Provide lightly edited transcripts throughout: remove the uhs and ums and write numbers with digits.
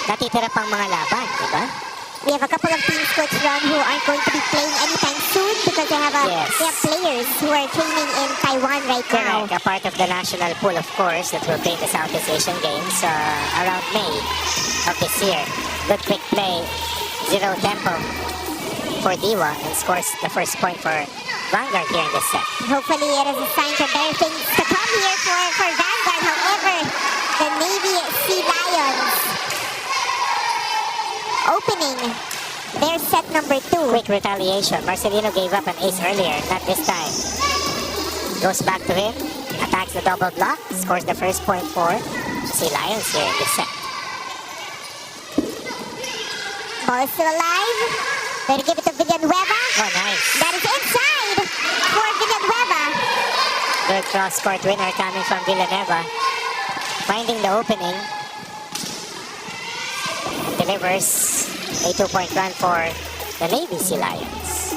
natitira pang mga laban, di ba? We have a couple of teams, Coach Ron, who aren't going to be playing anytime soon because they have players who are training in Taiwan right now. Correct. A part of the national pool, of course, that will play in the Southeast Asian Games around May of this year. Good quick play, 0 tempo for Diwa, and scores the first point for Vanguard here in this set. Hopefully it is a sign for better things to come here for Vanguard. However, the Navy Sea Lions opening their set number 2. Quick retaliation. Marcelino gave up an ace earlier, not this time. Goes back to him, attacks the double block, scores the first point for Sea Lions here in this set. Ball is still alive. Better give it to Villanueva. Oh, nice. That is inside for Villanueva. Good cross-court winner coming from Villanueva. Finding the opening. Delivers a 2-point run for the Navy Sea Lions.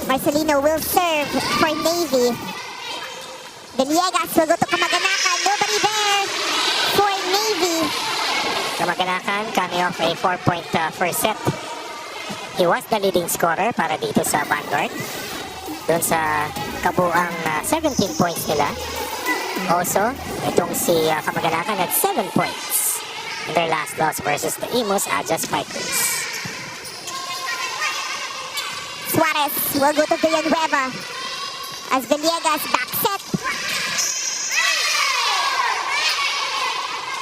Marcelino will serve for Navy. Villegas will go to Kamaganakan. Nobody there for Navy. Kamaganakan coming off a 4-point first set. He was the leading scorer para dito sa Vanguard. Doon sa kabuang 17 points nila. Also, itong si Kamaganakan had 7 points in their last loss versus the Imus Aja Spikers. Suarez will go to Villanueva as Villegas back set.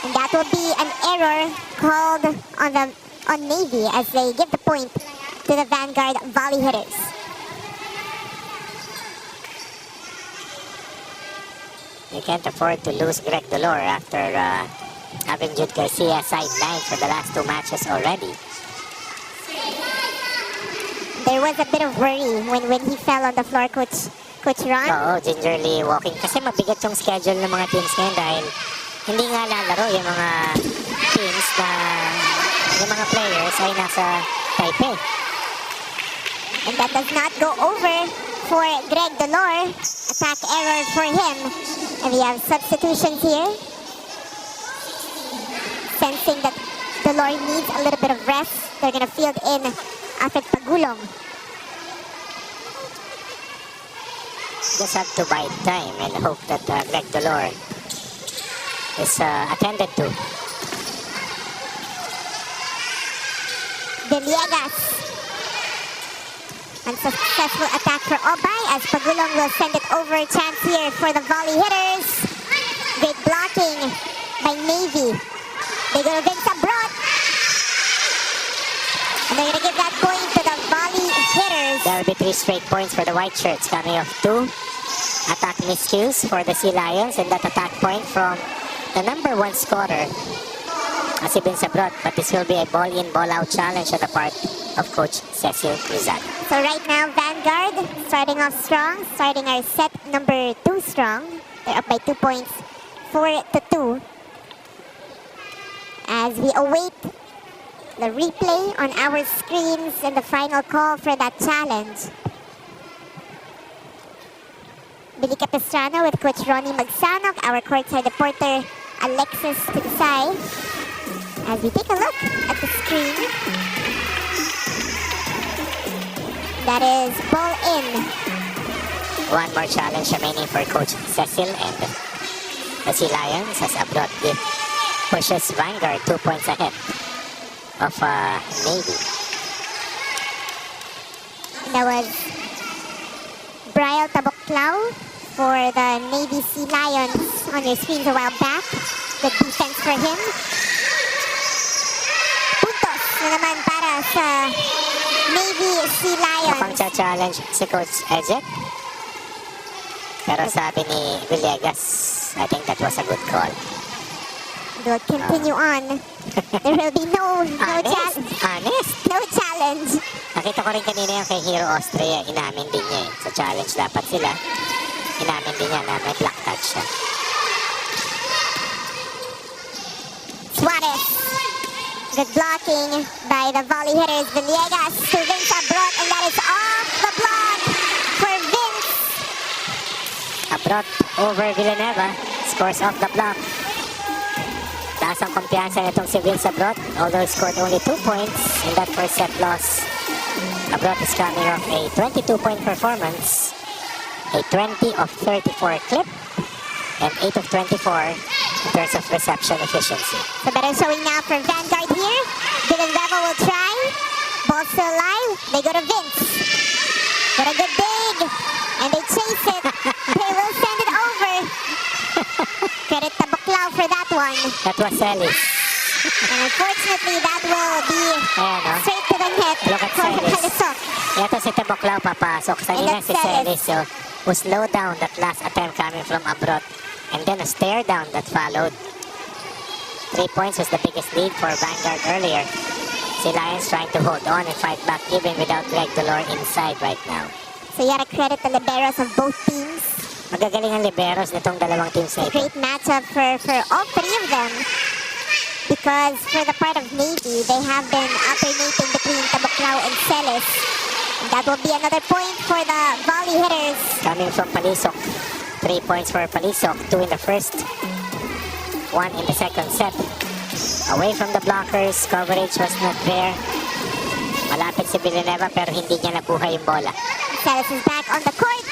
And that will be an error called on Navy as they give the point to the Vanguard volley hitters. You can't afford to lose Greg Dolor after having Jude Garcia sidelined for the last 2 matches already. There was a bit of worry when he fell on the floor, Coach Ron. Oo, gingerly walking. Kasi mabigat yung schedule ng mga teams ngayon dahil hindi nga lalaro yung mga teams na yung mga players ay nasa Taipei. And that does not go over for Greg Dolor. Attack error for him. And we have substitutions here. Sensing that Dolor needs a little bit of rest, they're going to field in Afet Pagulong. Just have to bide time and hope that Greg Dolor is attended to. Villegas. Unsuccessful attack for Obay as Pagulong will send it over. Chance here for the volley hitters. Great blocking by Navy. They go to Vince Abrot. And they're going to give that point to the volley hitters. There will be 3 straight points for the white shirts coming off 2 attack miscues for the Sea Lions, and that attack point from the number 1 scorer, si Vince Abrot. But this will be a ball-in, ball-out challenge on the part of Coach Cecil Cruzado. So right now, Vanguard starting off strong, starting our set number 2 strong. They're up by 2 points, 4-2. As we await the replay on our screens and the final call for that challenge. Billy Capistrano with Coach Ronnie Magsanok, our courtside reporter Alexis to the side. As we take a look at the screen, that is ball in. 1 more challenge remaining for Coach Cecil and the Sea Lions as Abrot pushes Vanguard 2 points ahead of Navy. That was Brian Taboclao for the Navy Sea Lions on your screens a while back. Good defense for him. Puntos na naman para sa Navy Sea Lions. Mukhang challenge si Coach Ejek. Pero sabi ni Villegas, I think that was a good call. We'll continue on. There will be no challenge. Honest. No challenge. Nakita ko rin kanina yung kay Hero Austria, inamin din niya eh. Sa challenge dapat sila, inamin din niya na may black touch siya. Suarez. Good blocking by the volley hitters. Villegas to Vince Abrot, and that is off the block for Vince. Abrot over Villanueva, scores off the block. Mataas ang kumpiyansa nitong si Vince Abrot, although he scored only 2 points in that first set loss. Abrot is coming off a 22-point performance, a 20 of 34 clip, and 8 of 24 in terms of reception efficiency. So better showing now for Vanguard here. Villanueva will try. Ball still alive. They go to Vince. Got a good dig. And they chase it. They will send it over. Credit to Baclao for that one. That was Celis. And unfortunately, that will be straight to the net Look at for Celis. Palisok. Ito si Teboclao papasok. Sa ina si Celis who slowed down that last attempt coming from Abrot. And then a stare down that followed. 3 points was the biggest lead for Vanguard earlier. Si Lions trying to hold on and fight back even without Greg Dolor inside right now. So you gotta credit the liberos of both teams. Magagaling ang liberos nitong dalawang teams na ito. Great matchup for all three of them. Because for the part of Navy, they have been alternating between Tabaclao and Celis. And that will be another point for the volley hitters. Coming from Palisok. 3 points for Palisok. 2 in the first. 1 in the second set. Away from the blockers. Coverage was not there. Malapit si Villanueva pero hindi niya nakuha yung bola. Celis is back on the court.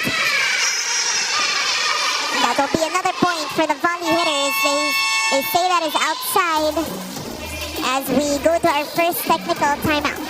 And that will be another point for the volley hitters. They say that is outside as we go to our first technical timeout.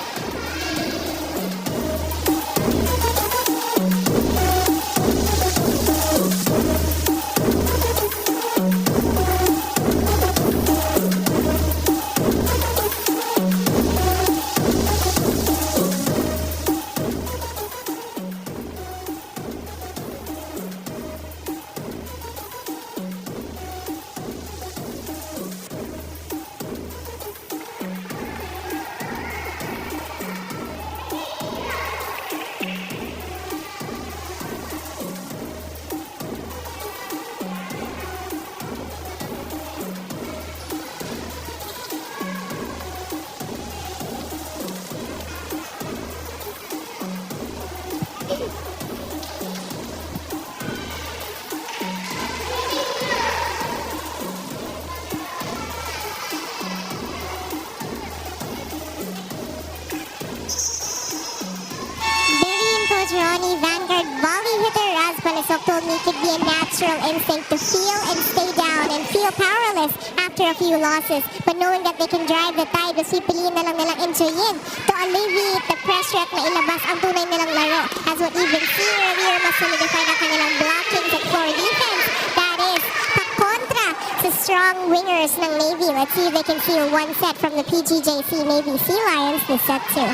Ronnie, Vanguard volley hitter as Palisok told me it could be a natural instinct to feel and stay down and feel powerless after a few losses. But knowing that they can drive the tide, mas pipiliin na lang nilang enjoyin to alleviate the pressure at mailabas ang tunay nilang laro. As what even seen earlier, mas solidify na kanilang blocking at core defense. That is, kakontra sa strong wingers ng Navy. Let's see if they can steal one set from the PGJC Navy Sea Lions this set too.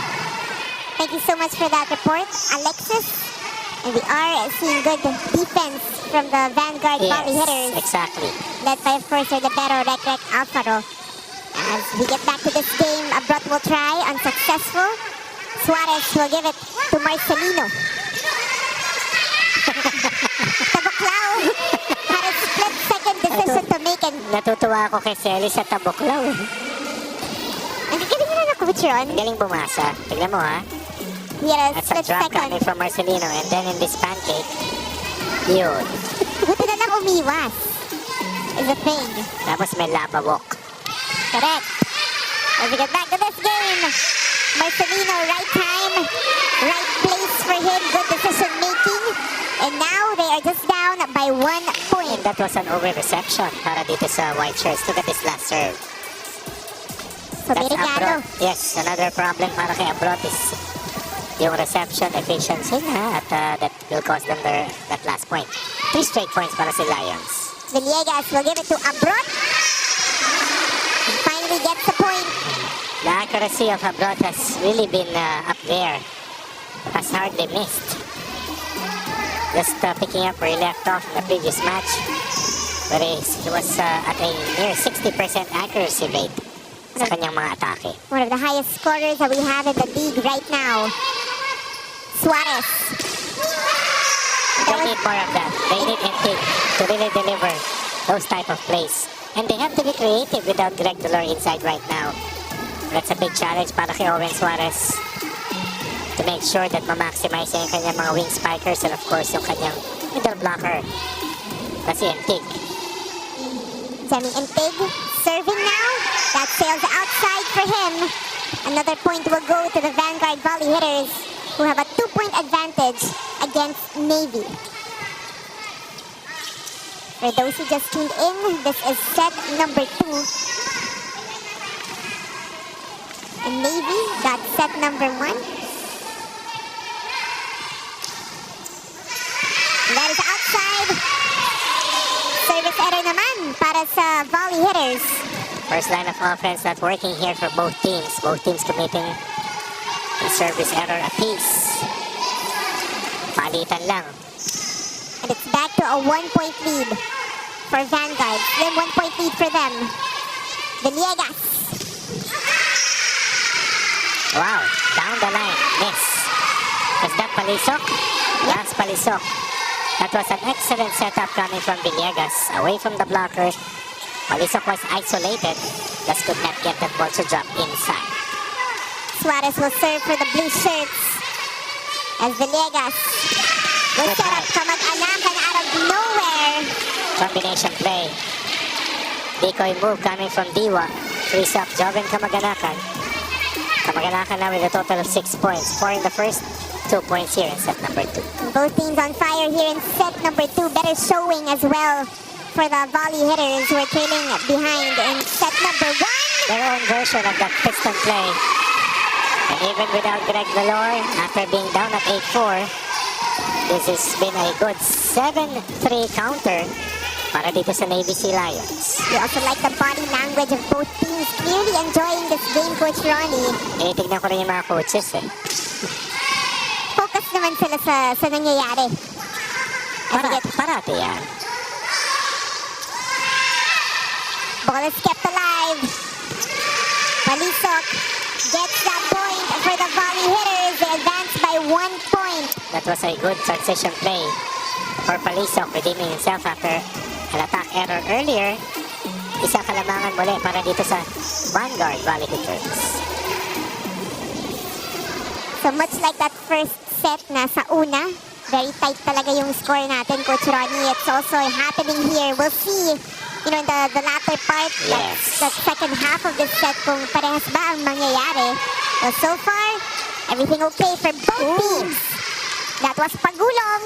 Thank you so much for that report, Alexis. And we are seeing good defense from the Vanguard volley hitters. Exactly. Led by, of course, the better Rek Alfaro. As we get back to this game, Abrot will try, unsuccessful. Suarez will give it to Marcelino. Tabaclao had a split-second decision to make. And natutuwa ako kay Celis sa Tabaclao. ang galing na na coach Ron. Galing bumasa. Tignan mo ha. He had a That's a drop split-second. coming from Marcelino and then in this pancake, yun. Buti na lang umiwas. Is a thing. Tapos may lava walk. Correct. As we get back to this game, Marcelino, right time, right place for him, good decision making. And now they are just down by 1 point. And that was an over-reception para dito sa white shirts. Look at this last serve. So, That's Berigano. Abrot. Yes, another problem para kay Abrot is yung reception efficiency na at that will cost them that last point. 3 straight points para si Lions. Villegas will give it to Abrot. And finally gets the point. The accuracy of Abrot has really been up there. Has hardly missed. Just picking up where he left off in the previous match, where he was at a near 60% accuracy rate sa kanyang mga atake. One of the highest scorers that we have in the league right now. Suarez. They need more of that. They need Entig to really deliver those type of plays. And they have to be creative without Greg Dolor inside right now. That's a big challenge para kay Owen Suarez to make sure that ma-maximize yung kanyang mga wing spikers and of course yung kanyang middle blocker. Kasi Entig. Jenny Entig serving now. Sails outside for him. Another point will go to the Vanguard volley hitters, who have a 2-point advantage against Navy. For those who just tuned in, this is set number 2. And Navy got set number 1. And that is outside. Service error naman para sa volley hitters. First line of offense not working here for both teams. Both teams committing a service error apiece. Palitan lang. And it's back to a 1-point lead for Vanguard. Then 1-point lead for them. Villegas. Wow, down the line. Miss. Was that Palisok? Last Palisok. That was an excellent setup coming from Villegas. Away from the blocker. Palisok was isolated. Just could not get that ball to drop inside. Suarez will serve for the blue shirts. As Villegas will Good set up height. Kamag-anakan out of nowhere. Combination play. Decoy move coming from Diwa. Frees up Joven Kamag-anakan. Kamag-anakan now with a total of 6 points. 4 in the first, 2 points here in set number 2. Both teams on fire here in set number 2. Better showing as well for the volley hitters who are trailing behind in set number 1. Their own version of that piston play. And even without Greg Valor, after being down at 8-4, this has been a good 7-3 counter para dito sa Navy Sea Lions. We also like the body language of both teams. Clearly enjoying this game, Coach Ronnie. Tignan ko rin yung mga coaches eh. Focus naman sila sa nangyayari. Parati yan. Ball is kept alive. Palisok gets that point for the volley hitters. They advance by 1 point. That was a good transition play for Palisok, redeeming himself after an attack error earlier. Isang kalamangan muli para dito sa Vanguard volley hitters. So much like that first set na sa una, very tight talaga yung score natin, Coach Ronnie. It's also happening here. We'll see, in the latter part, Yes. that second half of this set, kung parehas ba ang mangyayari. Well, so far, everything okay for both teams. That was pagulong.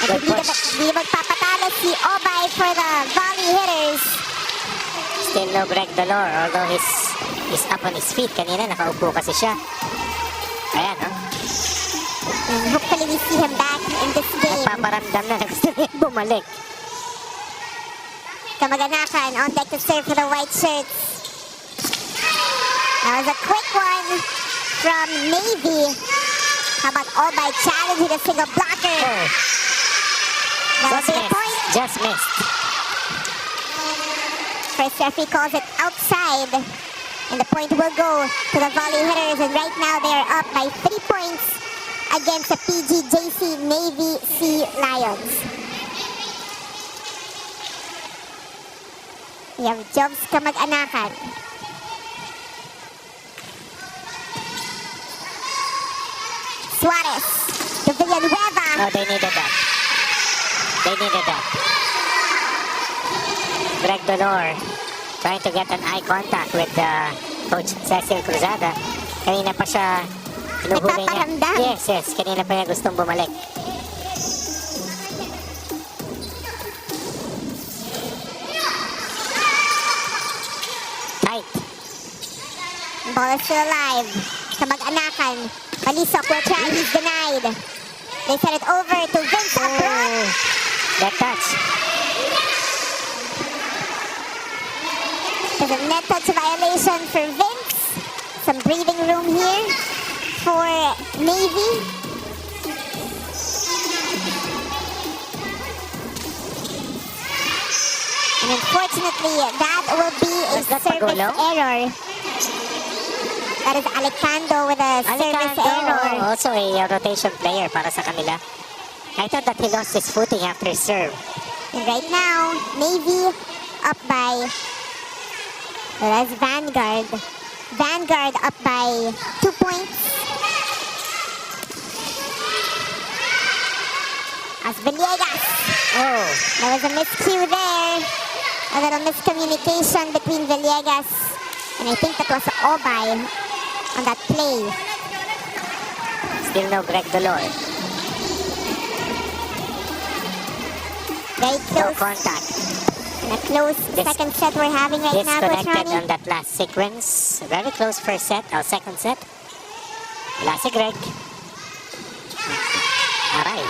At Good hindi magpapatalo si Obay for the volley hitters. Still no Greg Dolor, although he's up on his feet. Kanina nakaupo kasi siya. Ayan, no? And hopefully we see him back in this game. Nagpaparamdam na gusto niya bumalik. Kamag-anakan on deck to serve for the white shirts. That was a quick one from Navy. How about Obay challenging a single blocker? Oh, That just was a missed. point. Just missed. First referee calls it outside. And the point will go to the volley hitters. And right now they are up by 3 points against the PGJC Navy Sea Lions. We have Jobs Kamag-anakan. Suarez to Villanueva. Oh, they needed that. They needed that. Greg Dolor trying to get an eye contact with Coach Cecil Cruzada. Kanina pa siya hinuhuli niya. Nagpaparamdam. Yes. Kanina pa niya gustong bumalik. Tight. Ball is still alive. Kamag-anakan. Palisok will try. He's denied. They send it over to Vince Abron. Oh, that touch. There's a net touch violation for Vince. Some breathing room here for Navy. And unfortunately, that will be a Was that service Pagulo? error. That is Alicando with a service error. Also a rotation player para sa kanila. I thought that he lost his footing after serve. And right now, Navy up by, well, that's Vanguard. Vanguard up by 2 points. As Villegas. Oh, There was a miscue there. A little miscommunication between Villegas and I think that was Obay on that play. Still no Greg Dolor. Very No close. contact. And a close second set we're having right now, Coach Disconnected Ronnie. on that last sequence. Very close first set, or second set. Wala si Greg. Aray.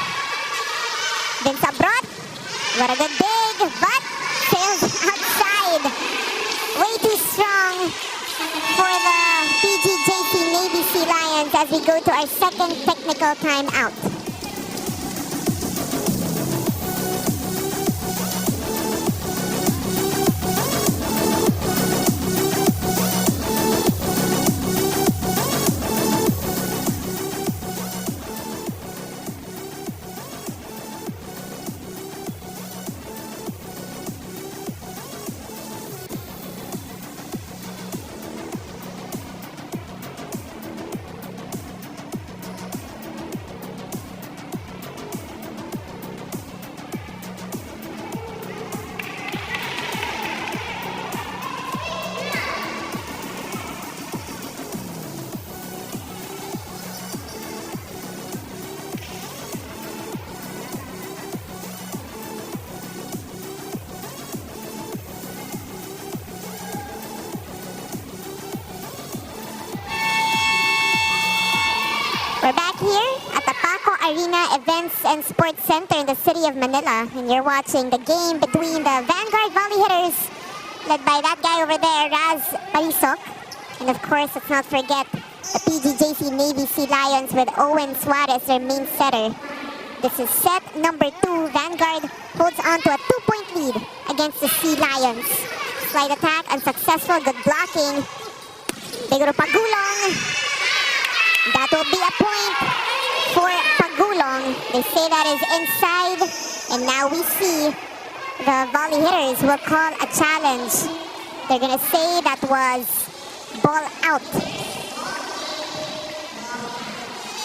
Vince Abrot. What a good dig, but sails outside. Way too strong for the PGJC Navy Sea Lions as we go to our second technical timeout. We're back here at the Paco Arena Events and Sports Center in the city of Manila. And you're watching the game between the Vanguard volley hitters, led by that guy over there, Raz Parisok. And of course, let's not forget the PGJC Navy Sea Lions with Owen Suarez, their main setter. This is set number 2. Vanguard holds on to a 2-point lead against the Sea Lions. Slide attack, unsuccessful, good blocking. Teguro Pagulong. That will be a point for Pagulong. They say that is inside. And now we see the volley hitters will call a challenge. They're going to say that was ball out.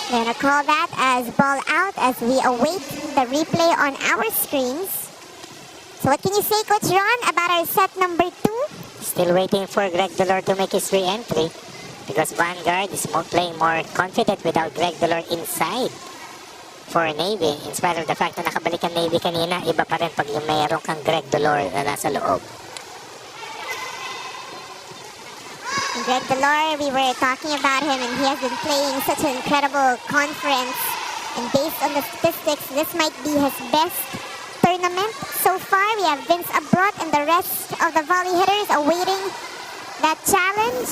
They're going to call that as ball out as we await the replay on our screens. So what can you say, Coach Ron, about our set number 2? Still waiting for Greg Dolor to make his re-entry. Because Vanguard is playing more confident without Greg Dolor inside for Navy. In spite of the fact na nakabalik ang Navy kanina, iba pa rin pag yung mayroon kang Greg Dolor na nasa loob. Greg Dolor, we were talking about him and he has been playing such an incredible conference. And based on the statistics, this might be his best tournament so far. We have Vince Abrot and the rest of the volley hitters awaiting that challenge.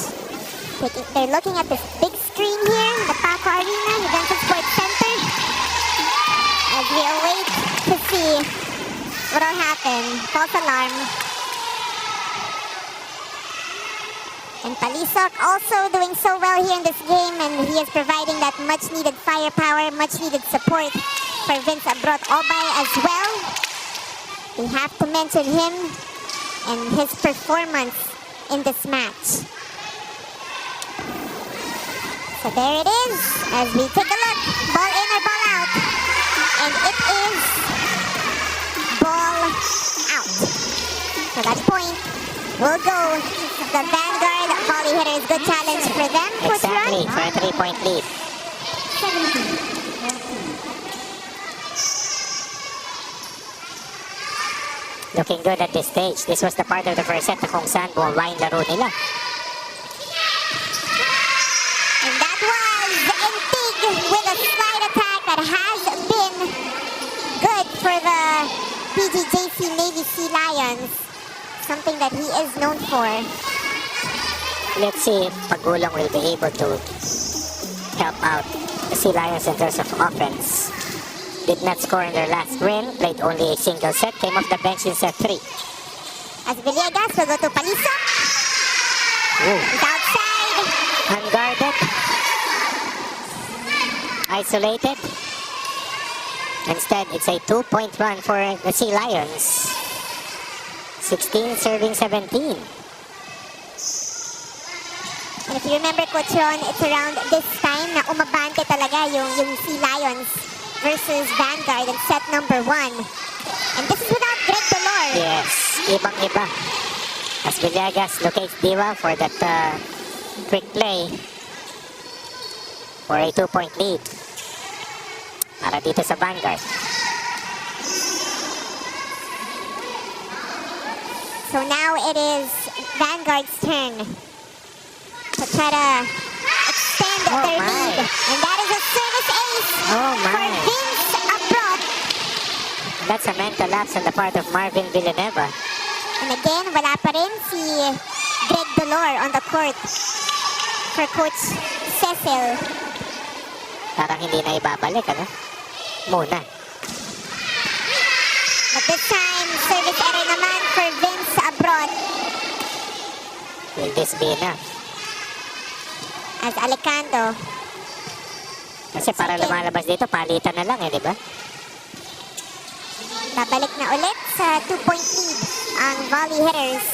They're looking at this big screen here in the Paco Arena, Events and Sports Center, as we await to see what will happen. False alarm. And Palisok also doing so well here in this game, and he is providing that much-needed firepower, much-needed support for Vince Abrot Obay as well. We have to mention him and his performance in this match. So there it is, as we take a look, ball in or ball out, and it is ball out. So that point will go to the Vanguard volley hitters. Good challenge for them. Exactly, for a 3-point lead. Looking good at this stage. This was the part of the first set na kung saan bumaba yung laro nila. With a slide attack that has been good for the PGJC Navy Sea Lions. Something that he is known for. Let's see if Pagulong will be able to help out the Sea Lions in terms of offense. Did not score in their last win, played only a single set, came off the bench in set 3. As Villegas will go to Palisok. He's outside. Unguarded. Isolated. Instead, it's a 2-point run for the Sea Lions. 16 serving 17. And if you remember, Coach Ron, it's around this time na umabante talaga yung Sea Lions versus Vanguard in set number 1. And this is without Greg Dolor. Yes, ibang-iba. As Villegas locates Diva for that quick play for a 2-point lead para dito sa Vanguard. So now it is Vanguard's turn to try to extend their my. lead. And that is a service ace Oh for my, Vince Abroad. that's a mental lapse on the part of Marvin Villanueva. And again, wala pa rin si Greg Dolor on the court for Coach Cecil. Parang hindi na ibabalik, ano? Muna. But this time, service error naman for Vince Abroad. Will this be enough? As Alicando, Kasi para lumalabas dito, palitan na lang eh, di ba? babalik na ulit sa 2-point lead ang volley hitters.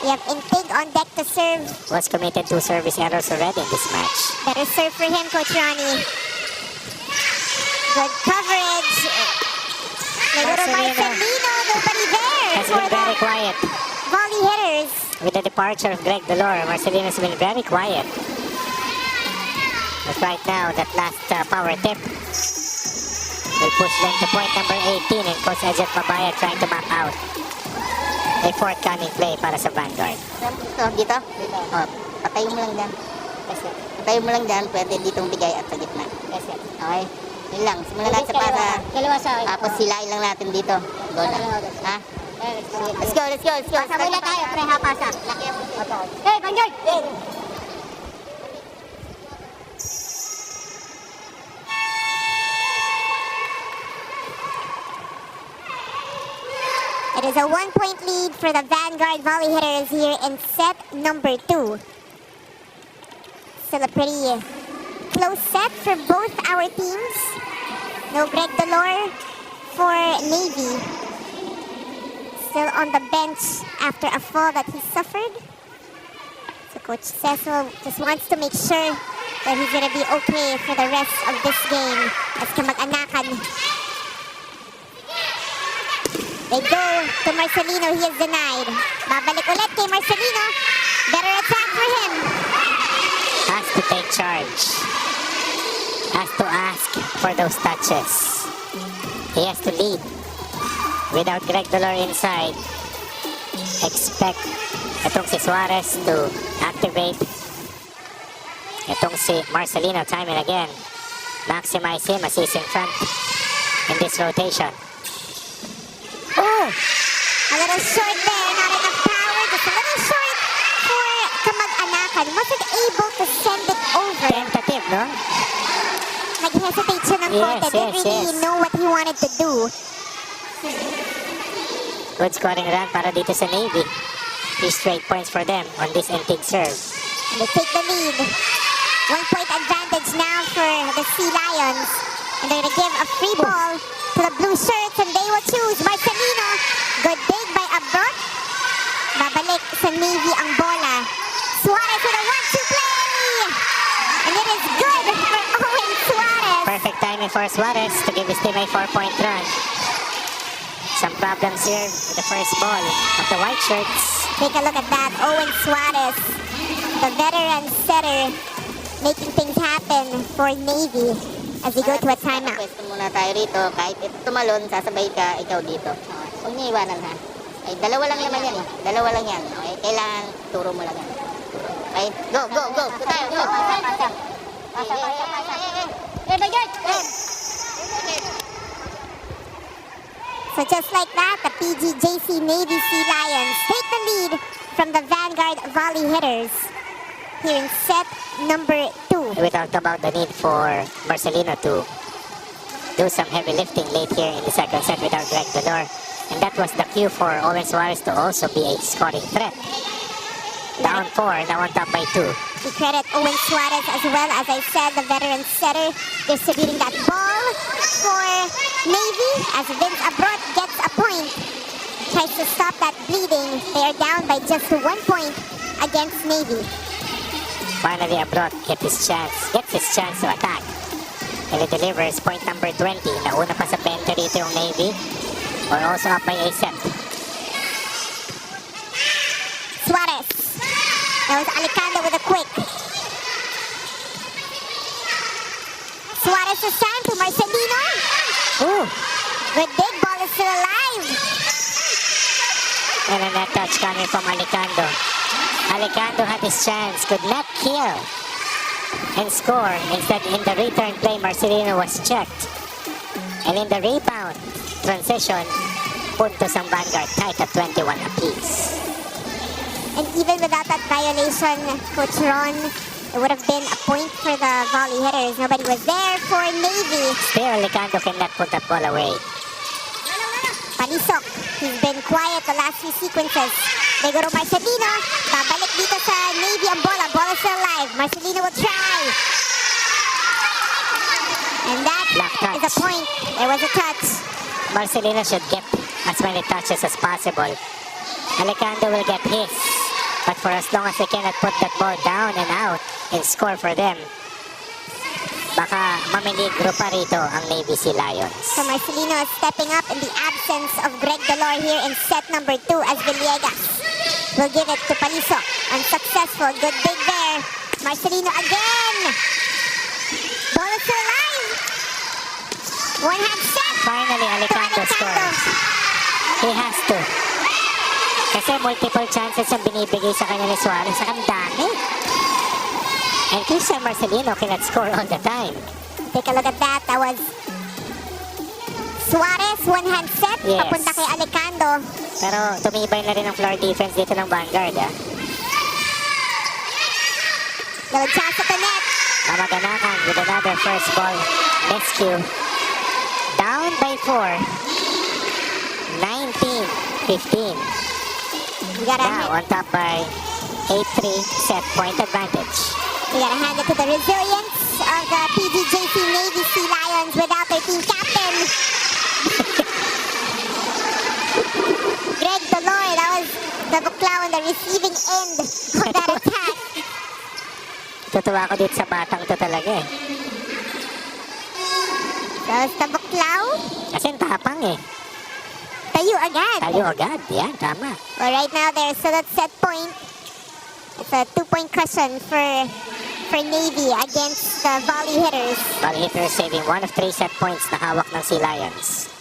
We have Intig on deck to serve. Was committed to service errors already in this match. Better serve for him, Coach Ronnie. Good coverage. Neguro Marcelino, nobody there Has for been the very quiet. volley hitters. With the departure of Greg Dolor, Marcelino has been very quiet. But right now, that last power tip will push them to point number 18 and Coach Ajat Mabaya trying to map out a forthcoming play para sa Vanguard. Dito? Oh, patayin mo lang dyan. Patayin mo lang dyan, pwede ditong bigay at sa gitna. Okay? Yun lang, simulan natin sa para. Tapos silain lang natin dito. Go na. Ha? Let's go, let's go, let's go. Pasa muna tayo, pre, ha, pasa. Hey, Vanguard! It is a 1-point lead for the Vanguard volley hitters here in set number 2. Still a pretty close set for both our teams. No Greg Dolor for Navy. Still on the bench after a fall that he suffered. So Coach Cecil just wants to make sure that he's gonna be okay for the rest of this game. As kamag-anakan. They go to Marcelino. He is denied. Babalik ulit kay Marcelino. Better attack for him. Has to take charge. Has to ask for those touches. He has to lead. Without Greg Dolor inside, expect itong si Suarez to activate. Itong si Marcelino time and again. Maximize him as he's in front in this rotation. Oh! A little short there. Not enough power. Just a little short for kamag-anakan. Wasn't able to send it over. Tentative, no? Nag-hesitate siya ng konti. Didn't really know what he wanted to do. Good scoring run para dito sa Navy. 3 straight points for them on this Intig serve. And they take the lead. 1-point advantage now for the Sea Lions. And they're going to give a free ball to the blue shirts and they will choose Marcelino. Good dig by Abroad. Babalik sa Navy ang bola. Suarez with a 1-2 play. And it is good for Owen Suarez. Perfect timing for Suarez to give his team a 4-point run. Some problems here with the first ball of the white shirts. Take a look at that. Owen Suarez, the veteran setter, making things happen for Navy as we go to a timeout. Pwesto muna tayo rito. Kahit ito tumalon, sasabay ka, ikaw dito. Huwag niyo iwanan ha. Ay, dalawa lang naman yan eh. Dalawa lang yan. Okay, kailangan turo mo lang yan. Okay, go, go, go. Go tayo, go. Pasa. Hey, Vanguard! So just like that, the PGJC Navy Sea Lions take the lead from the Vanguard volley hitters here in set number 2. We talked about the need for Marcelino to do some heavy lifting late here in the second set without Greg Dolor. And that was the cue for Owen Suarez to also be a scoring threat. Down 4, now on top by 2. We credit Owen Suarez as well, as I said, the veteran setter, distributing that ball for Navy as Vince Abroad gets a point. Tries to stop that bleeding. They are down by just 1 point against Navy. Finally, Abroad gets his chance to attack. And he delivers point number 20. Nauna pa sa 20 rito yung Navy. Or also up by a set. That was Alicante with a quick. Suarez's time to Marcelino. Ooh, Good big ball is still alive. and a net touch coming from Alicando. Alicando had his chance, could not kill and score. Instead, in the return play, Marcelino was checked. And in the rebound transition, puntos ang Vanguard, tied at 21 apiece. And even without that violation, Coach Ron, it would have been a point for the volley hitters. Nobody was there for Navy. Still, Alicando cannot put that ball away. Palisok, he's been quiet the last few sequences. Legoro Marcelino, babalik dito sa Navy ang bola. Bola still alive. Marcelino will try. And that Black touch. is a point. There was a touch. Marcelino should get as many touches as possible. Alicando will get his. But for as long as he cannot put that ball down and out and score for them, baka mamiligro pa rito ang Navy Sea Lions. So Marcelino is stepping up in the absence of Greg Delor here in set number 2 as Villegas will give it to Palisok. Unsuccessful. Good dig there. Marcelino again. Ball is still alive. One hand set. Finally, Alicando scores. He has to. Kasi multiple chances ang binibigay sa kanya ni Suarez. Ang dami. And Christian Marcelino cannot score all the time. Take a look at that. That was Suarez, one hand set. Yes. Papunta kay Alicando. Pero tumibay na rin ang floor defense dito ng Vanguard. Little chance at the net. Mamaganakan with another first ball rescue. Down by 4. 19-15. You gotta Now hand, on top by 8-3 set point advantage. you gotta hand it to the resilience of the PGJC Navy Sea Lions without their team captain. Greg Delor, that was the Buklaw on the receiving end of that attack. Tutuwa ako dito sa batang to talaga eh. That was the Buklaw. Kasi ang tapang eh. Tayo agad. Tayo agad. Yan, tama. Well, right now they're still at set point. It's a 2-point cushion for Navy against the volley hitters. Volley hitter saving one of 3 set points na hawak ng Sea Lions.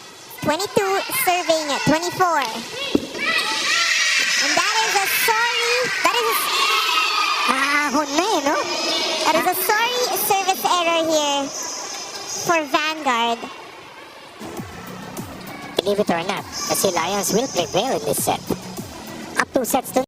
22 serving 24. And that is a sorry, Ahon na eh, no? that is a sorry service error here for Vanguard. Believe it or not, the Sea Lions will prevail in this set. Up 2 sets to